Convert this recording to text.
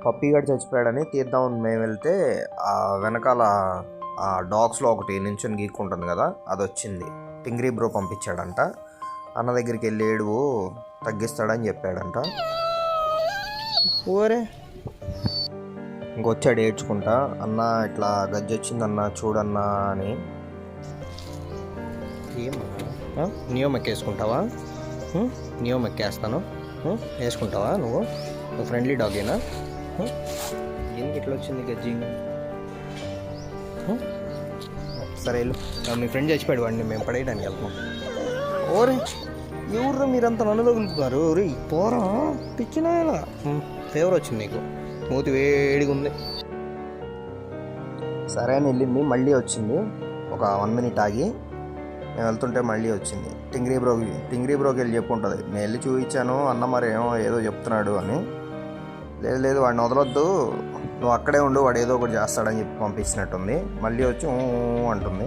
పప్పీగాడు చచ్చిపోయాడని తీద్దామని మేము వెళ్తే ఆ వెనకాల ఆ డాగ్స్లో ఒకటి నించుని గీక్కుంటుంది కదా, అది వచ్చింది. టింగ్రీ బ్రో పంపించాడంట. అన్న దగ్గరికి వెళ్ళి ఏడువు తగ్గిస్తాడని చెప్పాడంట. ఓరే ఇంకొచ్చాడు ఏడ్చుకుంటా, అన్న ఇట్లా గజ్జి వచ్చిందన్న చూడన్నా అని. ఏమన్నా నియోమెక్ వేసుకుంటావా? నియోమెక్ వేస్తాను, వేసుకుంటావా? నువ్వు ఫ్రెండ్లీ డాగేనా? ఎందుకు ఇట్లా వచ్చింది గజ్జి? సరే వెళ్ళు, మీ ఫ్రెండ్ చచ్చిపోయాడు, వాడిని మేము పడేయడానికి వెళ్తాం. ఓరే ఎవరు మీరంతా నన్ను తగులుతున్నారు? రే పోరా పిచ్చినా ఇలా. ఫేవర్ వచ్చింది నీకు, మూతి వేడిగా ఉంది. సరే అని వెళ్ళింది, మళ్ళీ వచ్చింది. ఒక 1 minute ఆగి నేను వెళ్తుంటే మళ్ళీ వచ్చింది. టింగ్రీ బ్రోకి వెళ్ళి చెప్పుంటుంది, నేను వెళ్ళి చూపించాను అన్న మరి ఏదో చెప్తున్నాడు అని. లేదు వాడిని వదలొద్దు, నువ్వు అక్కడే ఉండు, వాడు ఏదో ఒకటి చేస్తాడని చెప్పి పంపించినట్టుంది. మళ్ళీ వచ్చి అంటుంది.